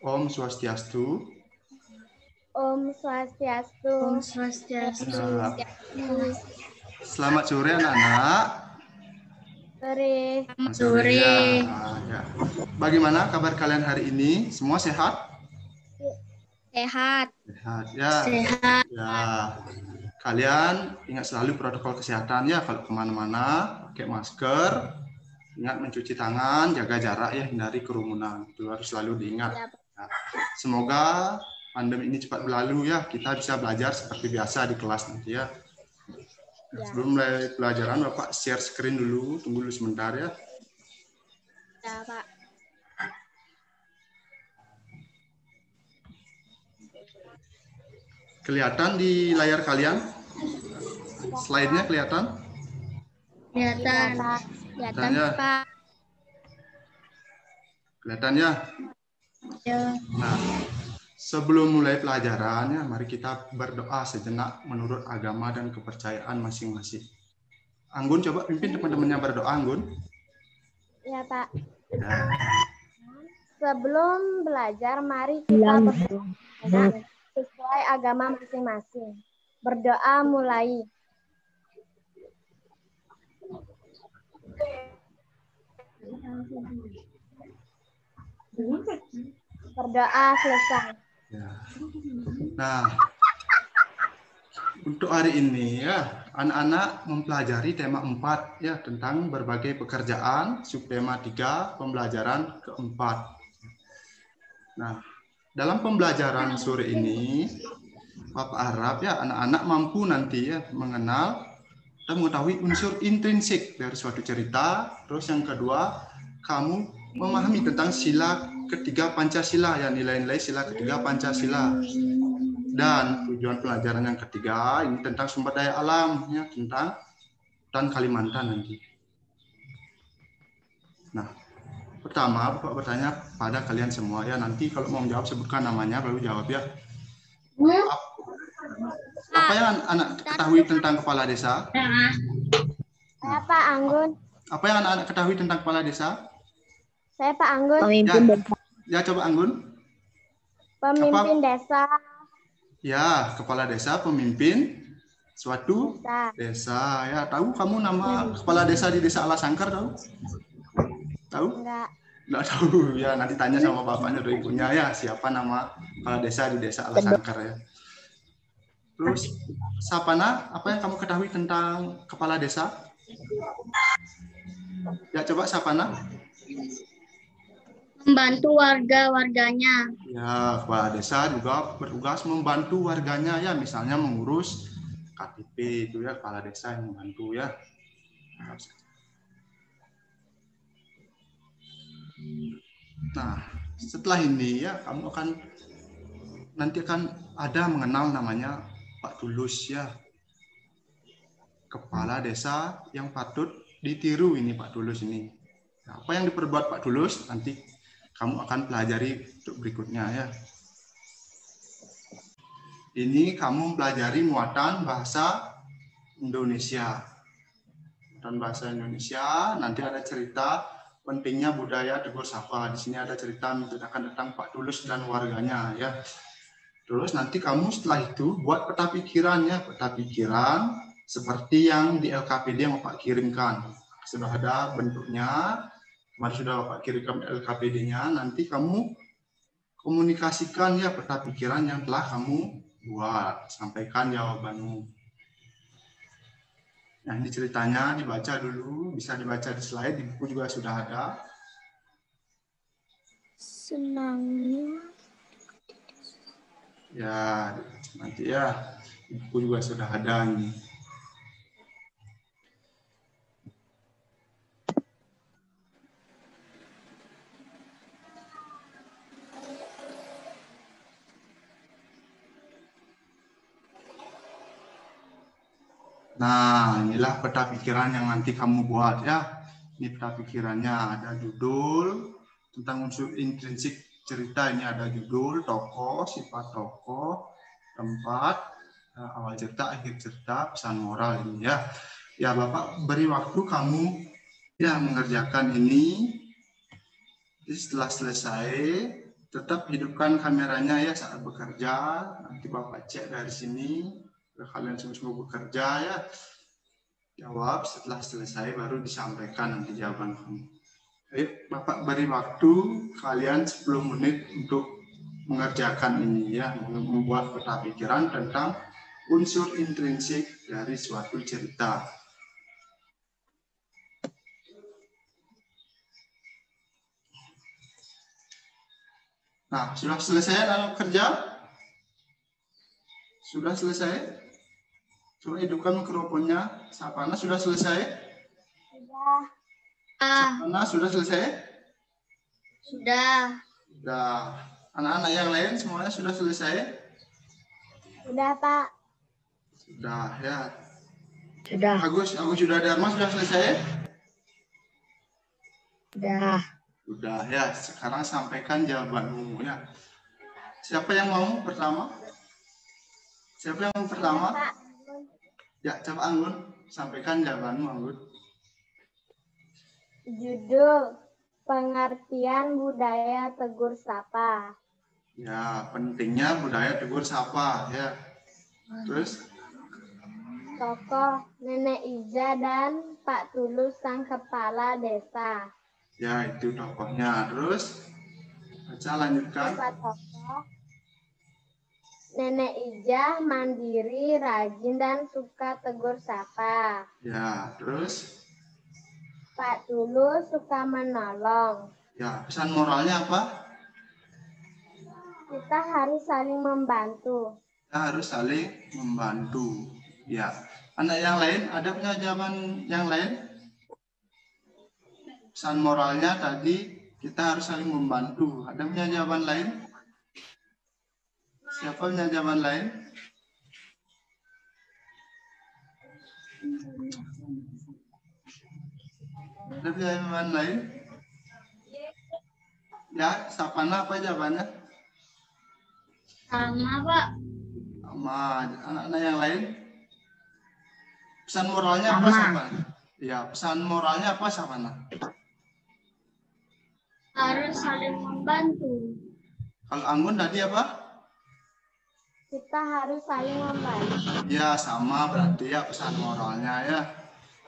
Om Swastiastu. Om Swastiastu. Om Swastiastu. Selamat sore anak-anak. Sore. Sore. Ya. Bagaimana kabar kalian hari ini? Semua sehat? Sehat. Sehat ya. Sehat. Ya. Kalian ingat selalu protokol kesehatan ya. Kalau kemana-mana pakai masker, ingat mencuci tangan, jaga jarak ya, hindari kerumunan. Itu harus selalu diingat. Ya. Semoga pandemi ini cepat berlalu ya. Kita bisa belajar seperti biasa di kelas nanti ya. Sebelum mulai pelajaran, Bapak share screen dulu. Tunggu dulu sebentar ya. Ya, Pak. Kelihatan di layar kalian? Slide-nya kelihatan? Kelihatan. Kelihatan ya? Pak. Kelihatan ya? Ya. Nah, sebelum mulai pelajarannya, mari kita berdoa sejenak menurut agama dan kepercayaan masing-masing. Anggun, coba pimpin teman-temannya berdoa, Anggun. Ya, Pak. Ya. Sebelum belajar, mari kita berdoa sesuai agama masing-masing. Berdoa mulai. Berdoa selesai. Ya. Nah, untuk hari ini ya, anak-anak mempelajari tema 4 ya tentang berbagai pekerjaan, subtema 3, pembelajaran keempat. Nah, dalam pembelajaran sore ini, Bapak harap ya anak-anak mampu nanti ya mengenal dan mengetahui unsur intrinsik dari suatu cerita. Terus yang kedua, kamu memahami tentang sila ketiga Pancasila ya, nilai-nilai sila ketiga Pancasila. Dan tujuan pelajaran yang ketiga ini tentang sumber daya alam ya, tentang hutan Kalimantan nanti. Nah, pertama Bapak bertanya pada kalian semua ya, nanti kalau mau menjawab sebutkan namanya baru jawab ya. Apa yang anak ketahui tentang kepala desa? Saya Pak Anggun. Apa yang anak-anak ketahui tentang kepala desa? Saya Pak Anggun. Ya coba Anggun. Pemimpin desa. Ya, kepala desa, pemimpin suatu desa. Ya, tahu kamu nama kepala desa di desa Alasangkar tahu? Tahu? Enggak tahu. Ya, nanti tanya sama bapaknya atau ibunya ya, siapa nama kepala desa di desa Alasangkar ya. Terus, Sapana, apa yang kamu ketahui tentang kepala desa? Ya, coba Sapana. Membantu warganya. Ya, kepala desa juga bertugas membantu warganya ya, misalnya mengurus KTP itu ya, kepala desa yang membantu ya. Nah, setelah ini ya, kamu nanti akan ada mengenal namanya Pak Tulus ya. Kepala desa yang patut ditiru ini Pak Tulus ini. Nah, apa yang diperbuat Pak Tulus nanti kamu akan pelajari untuk berikutnya ya. Ini kamu pelajari muatan bahasa Indonesia. Muatan bahasa Indonesia, nanti ada cerita pentingnya budaya Tegur Sapa. Di sini ada cerita menceritakan tentang Pak Tulus dan warganya ya. Terus nanti kamu setelah itu buat peta pikirannya, peta pikiran seperti yang di LKPD yang Bapak kirimkan. Sudah ada bentuknya. Mari sudah Bapak kirimkan LKPD-nya, nanti kamu komunikasikan ya peta pikiran yang telah kamu buat, sampaikan jawabanmu. Nah, ini ceritanya dibaca dulu, bisa dibaca di slide, di buku juga sudah ada. Senangnya. Ya, nanti ya, di buku juga sudah ada nih. Nah, inilah peta pikiran yang nanti kamu buat ya. Ini peta pikirannya, ada judul tentang unsur intrinsik cerita. Ini ada judul, tokoh, sifat tokoh, tempat, awal cerita, akhir cerita, pesan moral ini ya. Ya, Bapak beri waktu kamu ya mengerjakan ini. Jadi setelah selesai, tetap hidupkan kameranya ya saat bekerja. Nanti Bapak cek dari sini. Kalian semua bekerja ya. Jawab setelah selesai baru disampaikan nanti jawaban kamu. Ayo, Bapak beri waktu kalian 10 menit untuk mengerjakan ini ya, membuat peta pikiran tentang unsur intrinsik dari suatu cerita. Nah, sudah selesai anak kerja? Sudah selesai? Coba hidupkan mikrofonnya. Sapana sudah selesai? Sudah. Sapana sudah selesai? Sudah. Sudah. Anak-anak yang lain semuanya sudah selesai? Sudah, Pak. Sudah ya. Sudah. Agus sudah Dharma sudah selesai? Sudah. Sudah ya. Sekarang sampaikan jawabanmu ya. Siapa yang mau pertama? Siapa yang mau pertama? Pak. Ya, coba Anggun sampaikan jawabanmu Anggun. Judul pengertian budaya tegur sapa. Ya, pentingnya budaya tegur sapa ya. Terus Tokoh Nenek Ija dan Pak Tulus sang kepala desa. ya itu tokohnya. Terus baca lanjutkan. Pak tokoh Nenek Ija mandiri, rajin dan suka tegur sapa. Ya, terus Pak Tulus suka menolong. ya pesan moralnya apa? Kita harus saling membantu. Kita harus saling membantu. Ya, anak yang lain ada punya jawaban yang lain? Pesan moralnya tadi kita harus saling membantu. Ada punya jawaban lain? Siapa punya jawaban lain? Ada punya jawaban lain? Ya, Sapana apa jawabannya? Sama, Pak. Sama anak-anak yang lain? Pesan moralnya apa Sapana? Ya, pesan moralnya apa Sapana? Harus saling membantu. Kalau Anggun tadi apa? Kita harus saling membantu. Ya, sama berarti ya pesan moralnya ya.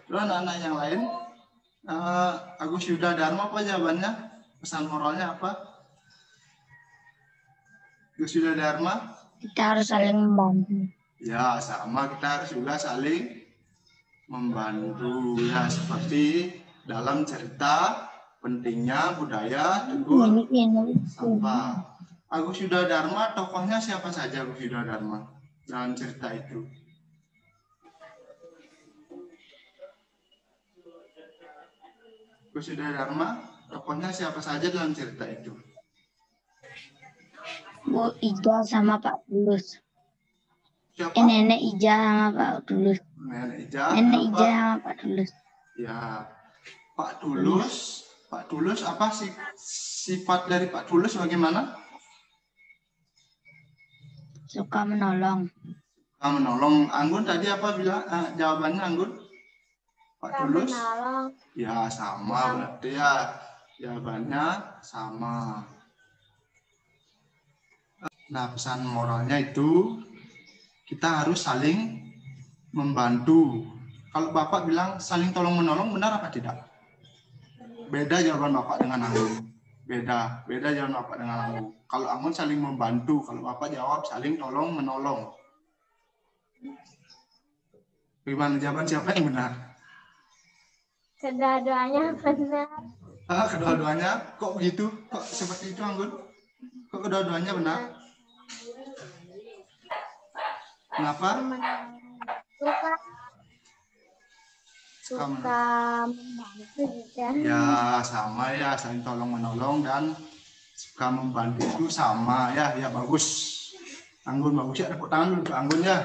Terus anak-anak yang lain? Agus Yuda Dharma apa jawabannya? Pesan moralnya apa? Agus Yuda Dharma? Kita harus saling membantu. Ya, sama kita harus juga saling membantu ya, seperti dalam cerita pentingnya budaya tegur sapa. Agus Yuda Dharma tokohnya siapa saja Agus Yuda Dharma dalam cerita itu? Agus Yuda Dharma tokohnya siapa saja dalam cerita itu? Bu Ija sama Pak Tulus. Siapa? Nenek Ija sama Pak Tulus. Nenek Ija. Nenek Apa? Ija sama Pak Tulus. Ya, Pak Tulus. Pak Tulus apa sih sifat dari Pak Tulus bagaimana? Suka menolong. Menolong. Anggun tadi apa bilang jawabannya Anggun? Pak Kita Tulus? menolong. Ya sama berarti ya jawabannya sama. Nah pesan moralnya itu kita harus saling membantu. Kalau Bapak bilang saling tolong menolong benar apa tidak? Beda jawaban Bapak dengan Anggun. Beda jawaban Bapak dengan Anggun. Kalau Anggun saling membantu, kalau Bapak jawab saling tolong menolong. Bagaimana jawaban siapa yang benar? Kedua-duanya benar. Kedua-duanya kok begitu? Kok seperti itu Anggun? Kok kedua-duanya benar? Kenapa? Suka membantu juga. Ya sama ya, saling tolong menolong dan suka membantu itu sama ya. Ya bagus. Anggun bagus ya, tepuk tangan dulu ke Anggun ya.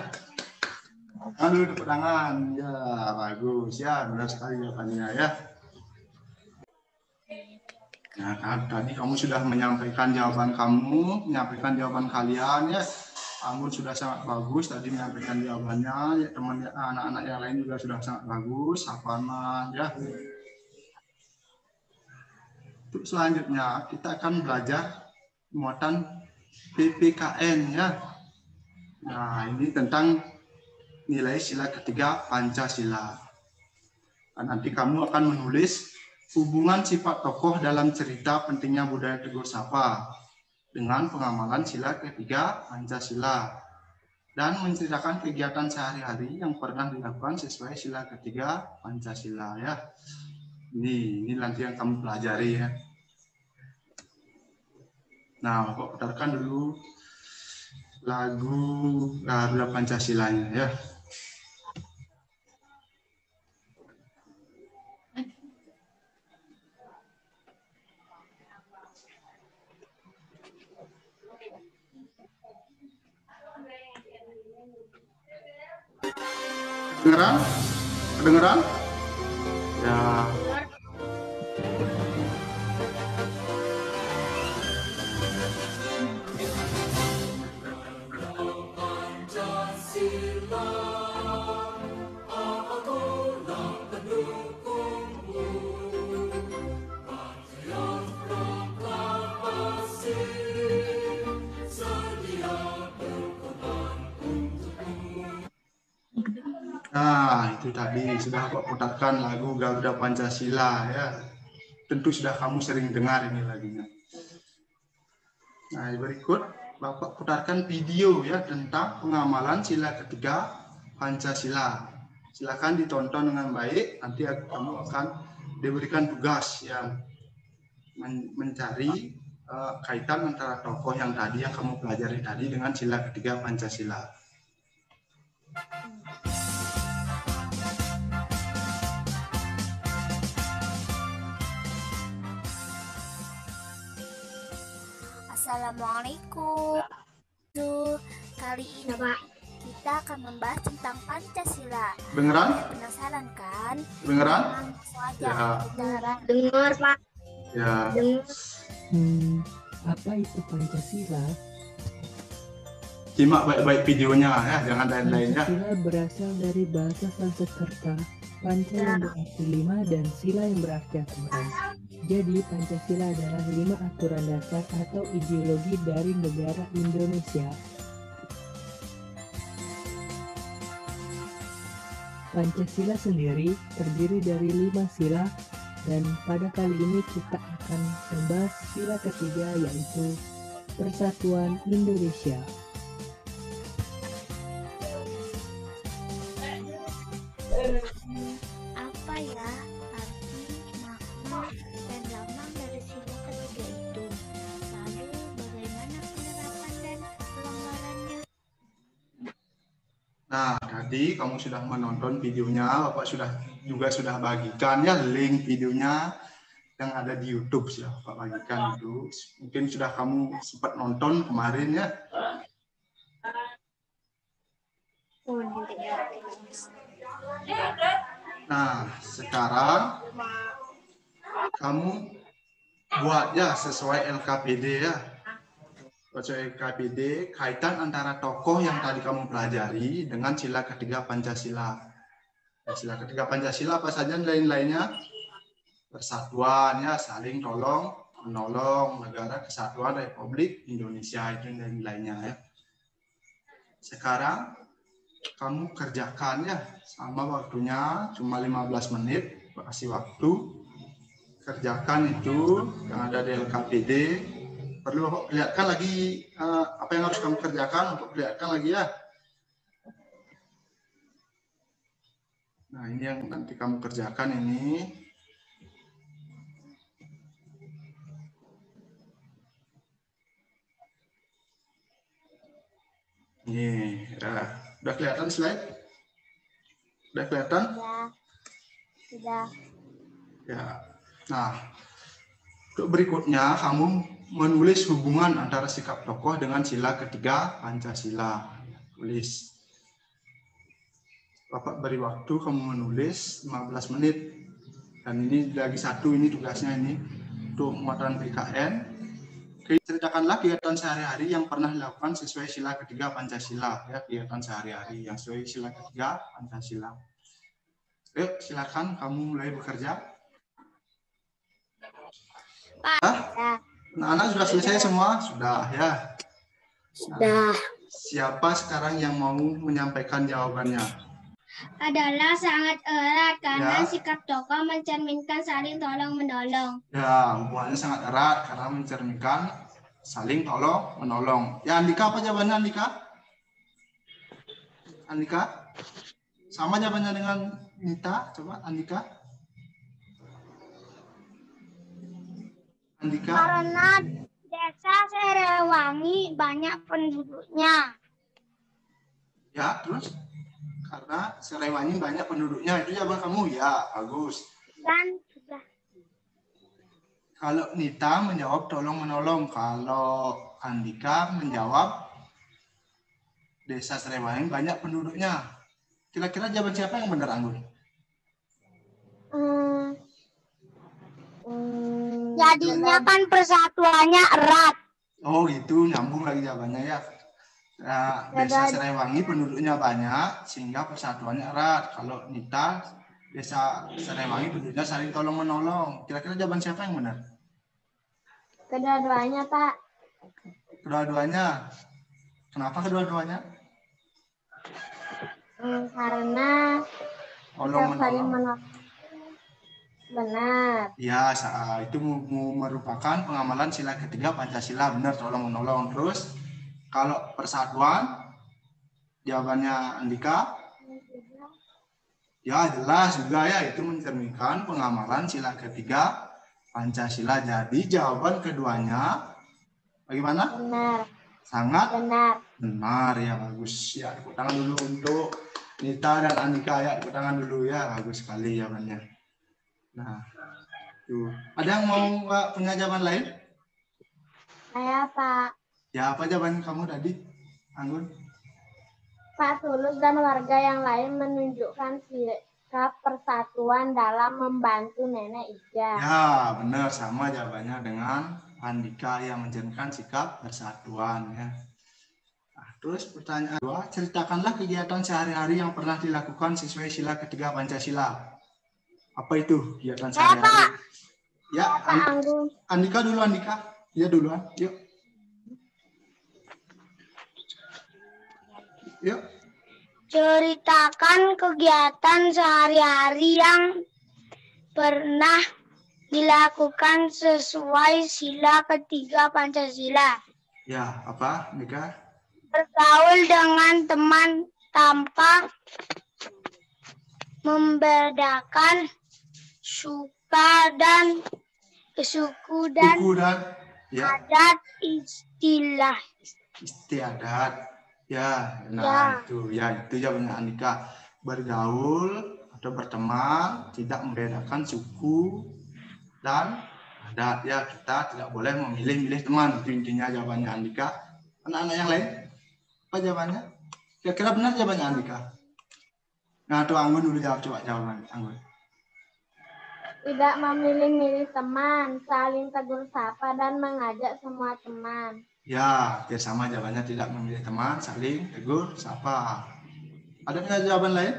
Tangan dulu, tepuk tangan. Ya bagus ya, benar sekali jawabannya ya. Nah tadi kamu sudah menyampaikan jawaban kamu, menyampaikan jawaban kalian ya. Anggun sudah sangat bagus tadi menyampaikan jawabannya, ya, teman anak-anak yang lain juga sudah sangat bagus. Sapana ya. Untuk selanjutnya kita akan belajar muatan PPKN ya. Nah, ini tentang nilai sila ketiga Pancasila. Nah, nanti kamu akan menulis hubungan sifat tokoh dalam cerita pentingnya budaya Tegur Sapa dengan pengamalan sila ketiga Pancasila dan menceritakan kegiatan sehari-hari yang pernah dilakukan sesuai sila ketiga Pancasila ya. Ini nanti yang kamu pelajari ya. Nah, Bapak putarkan dulu lagu Garuda Pancasilanya ya. Kedengeran? Kedengeran? Ya. Nah, itu tadi sudah Bapak putarkan lagu Garuda Pancasila ya. Tentu sudah kamu sering dengar ini lagunya. Nah, berikut Bapak putarkan video ya tentang pengamalan sila ketiga Pancasila. Silakan ditonton dengan baik. Nanti kamu akan diberikan tugas yang mencari kaitan antara tokoh yang tadi yang kamu pelajari tadi dengan sila ketiga Pancasila. Assalamualaikum. Kali ini kita akan membahas tentang Pancasila. Dengeran? Penasaran kan? Dengeran? Ya. Dengar, Pak. Ya. Apa itu Pancasila? Simak baik-baik videonya ya, jangan lain-lainnya. Pancasila berasal dari bahasa Sanskerta. Panca yang berarti 5 dan sila yang berarti aturan. Jadi Pancasila adalah 5 aturan dasar atau ideologi dari negara Indonesia. Pancasila sendiri terdiri dari 5 sila dan pada kali ini kita akan membahas sila ketiga yaitu Persatuan Indonesia. Apa ya arti, makna, dan lambang dari sila ketiga itu? Lalu bagaimana penerapan dan pelonggarannya? Nah, tadi kamu sudah menonton videonya, Bapak juga sudah bagikan ya link videonya yang ada di YouTube sudah Bapak bagikan itu. Mungkin sudah kamu sempat nonton kemarin ya. Nah, sekarang kamu buat ya sesuai LKPD ya. Sesuai LKPD kaitan antara tokoh yang tadi kamu pelajari dengan sila ketiga Pancasila. Nah, sila ketiga Pancasila apa saja lain-lainnya? Persatuan ya, saling tolong menolong, negara kesatuan Republik Indonesia itu lain-lainnya ya. Sekarang kamu kerjakan ya, sama waktunya cuma 15 menit, kasih waktu. Kerjakan itu yang ada di LKPD. Perlu Bapak perlihatkan lagi apa yang harus kamu kerjakan untuk perlihatkan lagi ya. Nah, ini yang nanti kamu kerjakan ini. Nih, ya. Udah kelihatan slide? Udah kelihatan? Ya. Sudah. Ya. Nah, untuk berikutnya kamu menulis hubungan antara sikap tokoh dengan sila ketiga Pancasila. Tulis. Bapak beri waktu kamu menulis 15 menit. Dan ini lagi satu, ini tugasnya ini untuk muatan PKN. Ceritakanlah kegiatan sehari-hari yang pernah dilakukan sesuai sila ketiga Pancasila. Ya, kegiatan sehari-hari yang sesuai sila ketiga Pancasila. Yuk, silakan kamu mulai bekerja. Pak. Anak-anak sudah selesai semua? Sudah ya. Sudah. Siapa sekarang yang mau menyampaikan jawabannya? Adalah sangat erat karena Ya. sikap tokoh mencerminkan saling tolong menolong. Ya, hubungannya sangat erat karena mencerminkan saling tolong menolong. Ya, Andika apa jawabannya Andika? Andika? Sama jawabannya dengan Nita? Coba Andika. Andika? Karena desa Serewangi banyak penduduknya. Ya, terus? Karena Serewangi banyak penduduknya. Itu jawaban kamu? Ya, bagus. Dan sudah. Kalau Nita menjawab tolong menolong. Kalau Andika menjawab desa Serewangi banyak penduduknya. Kira-kira jawaban siapa yang benar, Anggun? Jadinya kan persatuannya erat. Oh gitu, nyambung lagi jawabannya ya. Nah, desa Serewangi penduduknya banyak sehingga persatuannya erat. Kalau Nita, desa Serewangi penduduknya saling tolong menolong. Kira-kira jawaban siapa yang benar? Kedua-duanya, Pak. Kedua-duanya. Kenapa kedua-duanya? Karena Tolong kita saling menolong. menolong. Benar. Ya, itu merupakan pengamalan sila ketiga Pancasila, benar, tolong menolong. Terus kalau persatuan, jawabannya Andika? Ya, jelas juga ya, itu mencerminkan pengamalan sila ketiga Pancasila. Jadi jawaban keduanya bagaimana? Benar. Sangat Benar. benar ya, bagus. Ya, tepuk tangan dulu untuk Nita dan Andika ya, tepuk tangan dulu ya, bagus sekali jawabannya. Nah, tuh. Ada yang mau punya jawaban lain? Saya, Pak. Ya, apa jawaban kamu tadi, Anggun? Pak Tulus dan warga yang lain menunjukkan sikap persatuan dalam membantu Nenek Ija. Ya, benar, sama jawabannya dengan Andika yang mencerminkan sikap persatuan ya. Nah, terus pertanyaan kedua, ceritakanlah kegiatan sehari-hari yang pernah dilakukan sesuai sila ketiga Pancasila. Apa itu kegiatan sehari-hari? Ya, Andika dulu, Andika. Ya duluan, yuk. Yuk. Ceritakan kegiatan sehari-hari yang pernah dilakukan sesuai sila ketiga Pancasila. Ya, apa, Andika? Bergaul dengan teman tanpa membedakan suku dan ya. adat istiadat. Ya, nah ya. itu jawabannya Andika. Bergaul atau berteman tidak membedakan suku dan adat ya. Kita tidak boleh memilih-milih teman. Itu intinya jawabannya Andika. Anak-anak yang lain apa jawabannya? Kira-kira benar jawabannya Andika? Nah, tuh Anggun dulu jawab, coba jawabannya Anggun. Tidak memilih-milih teman, saling tegur sapa dan mengajak semua teman. Ya, hampir sama jawabannya, tidak memilih teman, saling tegur sapa. Ada nggak jawaban lain?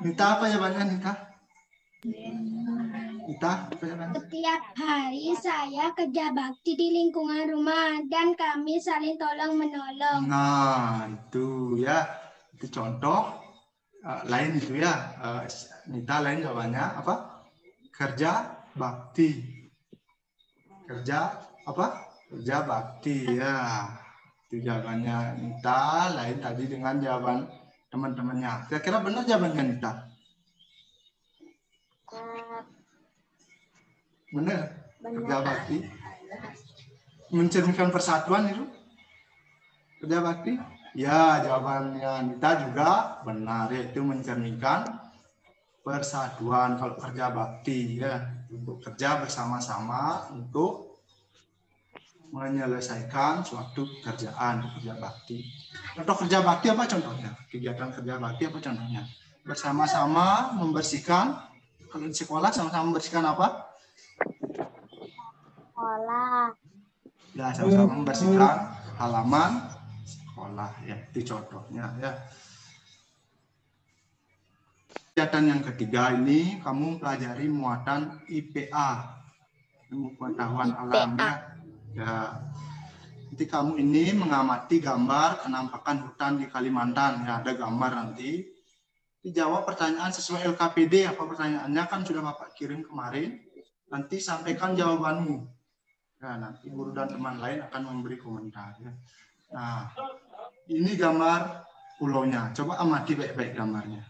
Nita, apa jawabannya Nita? Nita, apa jawabannya? Setiap hari saya kerja bakti di lingkungan rumah dan kami saling tolong menolong. Nah, itu ya, itu contoh lain itu ya. Nita lain jawabannya apa? Kerja bakti. Kerja apa? Kerja bakti ya. Itu jawabannya Nita, lain tadi dengan jawaban teman-temannya. Kira-kira benar jawabannya Nita? Benar. Kerja bakti. Mencerminkan persatuan itu. Kerja bakti. Ya, jawabannya Nita juga benar, yaitu mencerminkan persatuan kalau kerja bakti ya, untuk kerja bersama-sama untuk menyelesaikan suatu pekerjaan, kerja bakti. Contoh kerja bakti apa contohnya? Kegiatan kerja bakti apa contohnya? Bersama-sama membersihkan, kalau di sekolah sama-sama membersihkan apa? Sekolah. Ya, sama-sama membersihkan halaman sekolah ya, itu contohnya ya. Kegiatan yang ketiga ini kamu pelajari muatan IPA, ilmu pengetahuan alam ya. Ya. Nanti kamu ini mengamati gambar penampakan hutan di Kalimantan. Ya, ada gambar nanti. Dijawab pertanyaan sesuai LKPD. Apa pertanyaannya kan sudah Bapak kirim kemarin. Nanti sampaikan jawabanmu. Ya, nanti guru dan teman lain akan memberi komentar. Ya. Nah, ini gambar pulaunya. Coba amati baik-baik gambarnya.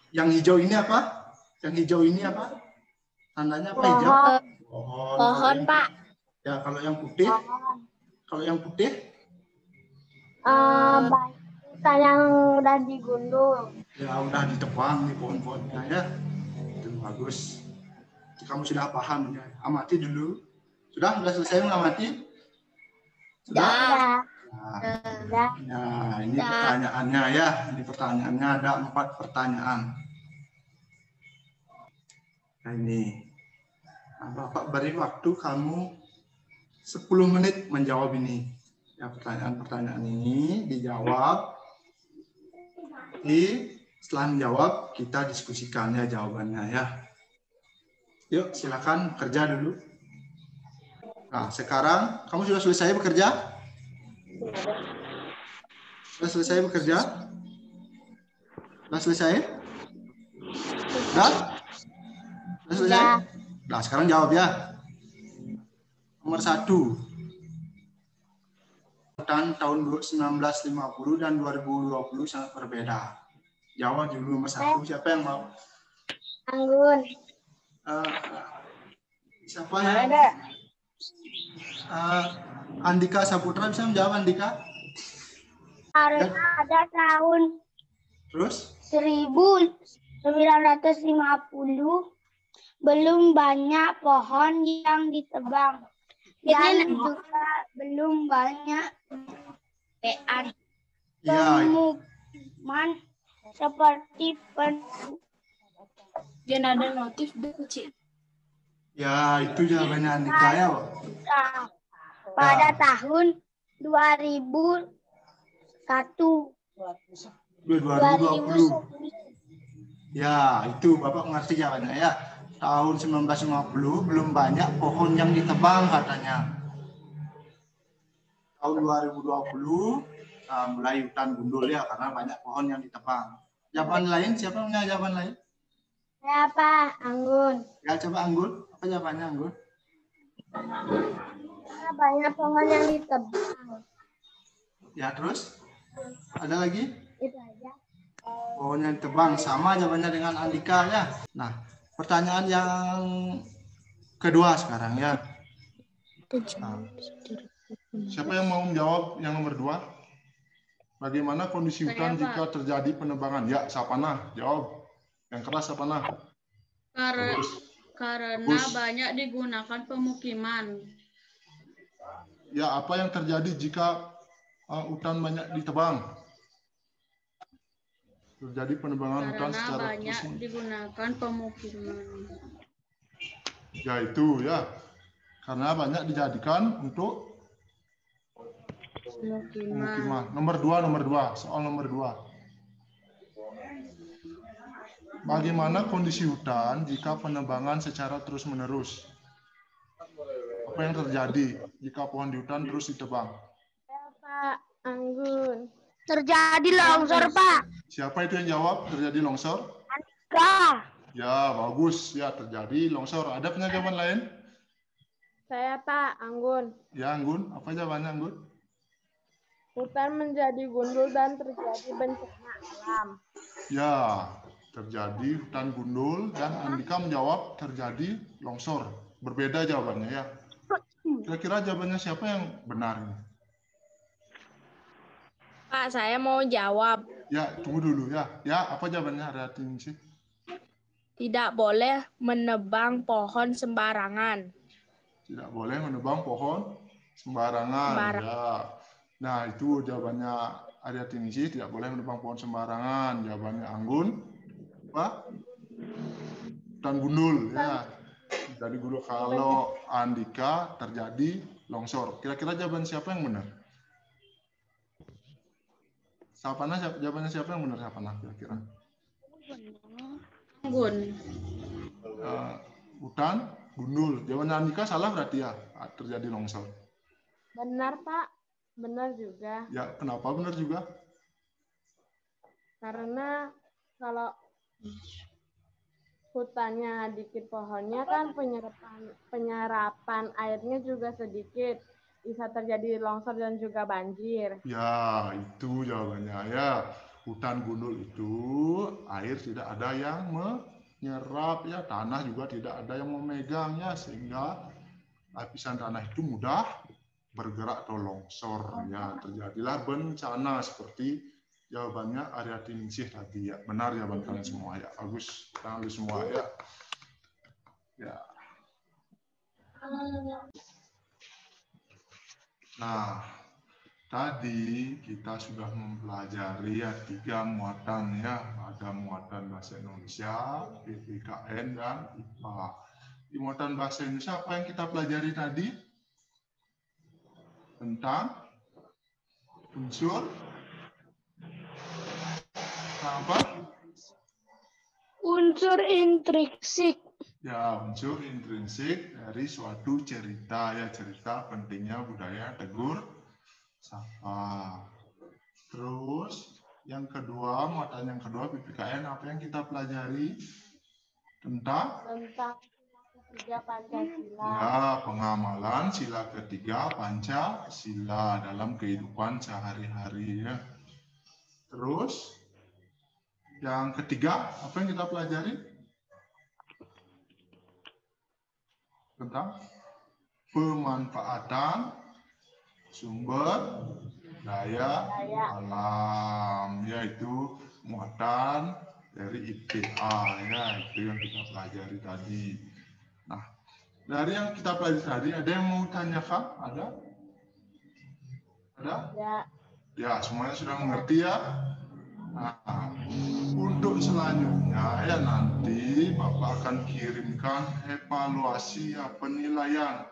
Yang hijau ini apa? Yang hijau ini apa? Tandanya apa hijau? Pohon. Pohon, Pak. Ya, kalau yang putih? Kalau yang putih? Hutan yang udah digundul. Ya, udah ditebang nih pohon-pohonnya ya. Itu bagus. Kamu sudah paham ya. Amati dulu. Sudah selesai mengamati? Sudah? Nah, ini pertanyaannya ya. Ini pertanyaannya ada 4 pertanyaan. Nah, ini. Nah, Bapak beri waktu kamu 10 menit menjawab ini. Ya, pertanyaan-pertanyaan ini dijawab. Setelah menjawab, kita diskusikan ya jawabannya ya. Yuk, silakan kerja dulu. Nah, sekarang kamu sudah selesai bekerja? Sudah selesai bekerja? Sudah selesai? Sudah? Sudah selesai? Nah, sekarang jawab ya. Nomor 1. Tahun 1950 dan 2020 sangat berbeda. Jawab dulu nomor 1. Siapa yang mau? Anggun. Siapa yang? Andika Saputra bisa menjawab, Andika? Karena ada tahun Terus? 1950 belum banyak pohon yang ditebang. Dan juga belum banyak pemukiman seperti Dia ada notif kecil. Ya, itu jawabannya Andika ya. pada tahun 2001. 2020. Ya, itu Bapak mengerti jawabannya ya. Tahun 1950 belum banyak pohon yang ditebang katanya. Tahun 2020 mulai hutan gundul ya karena banyak pohon yang ditebang. Jawaban lain, siapa punya jawaban lain? Siapa? Anggun. Ya, coba Anggun. Apa jawabannya Anggun? Banyak pohon yang ditebang. Ya, terus? Ada lagi? Itu aja. Pohon yang ditebang sama jawabannya dengan Andika ya. Nah, pertanyaan yang kedua sekarang ya. Nah, siapa yang mau menjawab yang nomor 2? Bagaimana kondisi hutan jika terjadi penebangan? Ya, Sapana, jawab. Yang keras Sapana. Karena banyak digunakan pemukiman. Ya, apa yang terjadi jika hutan banyak ditebang? Terjadi penebangan hutan secara banyak digunakan pemukiman. Ya, itu ya. Karena banyak dijadikan untuk pemukiman. Nomor 2. Soal nomor 2. Bagaimana kondisi hutan jika penebangan secara terus-menerus? Apa yang terjadi jika pohon di hutan terus ditebang? Pak Anggun. Terjadi longsor, Pak. Siapa itu yang jawab? Terjadi longsor? Andika. Ya, bagus. Ya, terjadi longsor. Ada jawaban lain? Saya Pak Anggun. Ya, Anggun. Apa jawabannya, Anggun? Hutan menjadi gundul dan terjadi bencana alam. Ya, terjadi hutan gundul dan Andika menjawab terjadi longsor. Berbeda jawabannya ya. Kira-kira jawabannya siapa yang benar? Pak, saya mau jawab. Ya, tunggu dulu ya. Ya, apa jawabannya Ariati sih? Tidak boleh menebang pohon sembarangan. Tidak boleh menebang pohon sembarangan. Ya. Nah, itu jawabannya Ariati sih. Tidak boleh menebang pohon sembarangan. Jawabannya Anggun. Apa? Dan gundul. Ya. Jadi guru kalau Andika terjadi longsor. Kira-kira jawaban siapa yang benar? Jawabannya siapa yang benar? Sapana kira-kira? Anggun. Hutan gundul. Jawabannya Andika salah berarti ya, terjadi longsor. Benar, Pak. Benar juga. Ya, kenapa benar juga? Karena kalau hutannya dikit pohonnya kan penyerapan airnya juga sedikit. Bisa terjadi longsor dan juga banjir. Ya, itu jawabannya ya. Hutan gundul itu air tidak ada yang menyerap ya, tanah juga tidak ada yang memegangnya sehingga lapisan tanah itu mudah bergerak atau longsor ya, terjadilah bencana seperti jawabannya Aryati Ningsih tadi ya. Benar jawaban kalian semua ya. Bagus, tangan lu semua ya. Ya. Nah, tadi kita sudah mempelajari ya 3 muatan ya. Ada muatan bahasa Indonesia, PPKN, dan IPA. Di muatan bahasa Indonesia apa yang kita pelajari tadi? Tentang unsur apa? Unsur intrinsik. Ya, unsur intrinsik dari suatu cerita ya, cerita pentingnya budaya tegur sapa. Terus yang kedua, muatan yang kedua PPKN apa yang kita pelajari? Tentang ketiga Pancasila. ya, pengamalan sila ketiga Pancasila dalam kehidupan sehari-hari ya. Terus yang ketiga apa yang kita pelajari? Tentang pemanfaatan sumber daya alam, yaitu muatan dari IPA ya, itu yang kita pelajari tadi. Nah, dari yang kita pelajari tadi ada yang mau tanyakan? Ada? Ya. Ya, semuanya sudah mengerti ya. Nah, untuk selanjutnya ya nanti Bapak akan kirimkan evaluasi ya, penilaian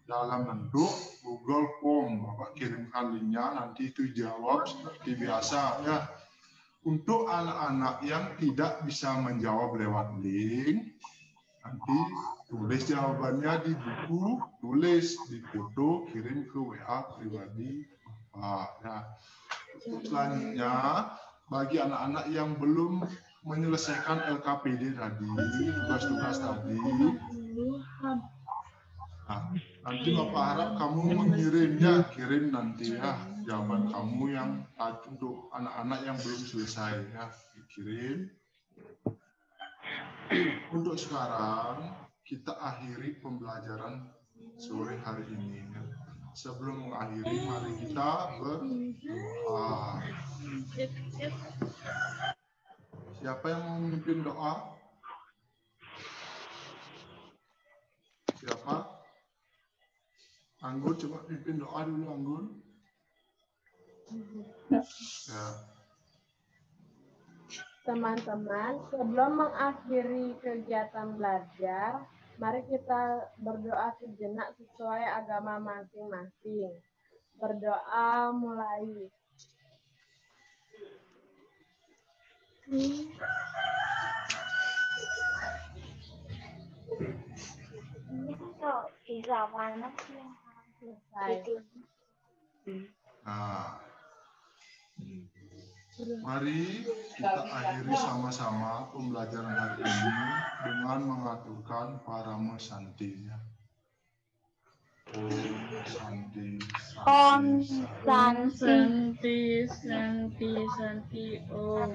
dalam bentuk Google Form. Bapak kirimkan linknya, nanti itu jawab seperti biasa ya. Untuk anak-anak yang tidak bisa menjawab lewat link, nanti tulis jawabannya di buku, tulis di foto, kirim ke WA pribadi Bapak ya. Untuk selanjutnya bagi anak-anak yang belum menyelesaikan LKPD tadi, tugas-tugas tadi, nah, nanti Bapak harap kamu mengirimnya, kirim nanti ya jawaban kamu yang untuk anak-anak yang belum selesai ya, dikirim. Untuk sekarang kita akhiri pembelajaran sore hari ini ya. Sebelum mengakhiri, mari kita berdoa. Siapa yang mau memimpin doa? Siapa? Anggun, coba pimpin doa dulu, Anggun. Ya. Teman-teman, sebelum mengakhiri kegiatan belajar, mari kita berdoa sejenak sesuai agama masing-masing. Berdoa mulai. Nah, mari kita akhiri sama-sama pembelajaran hari ini dengan mengaturkan Parama Santi ya. Om Santi, Om Santi, Santi, Santi, Om.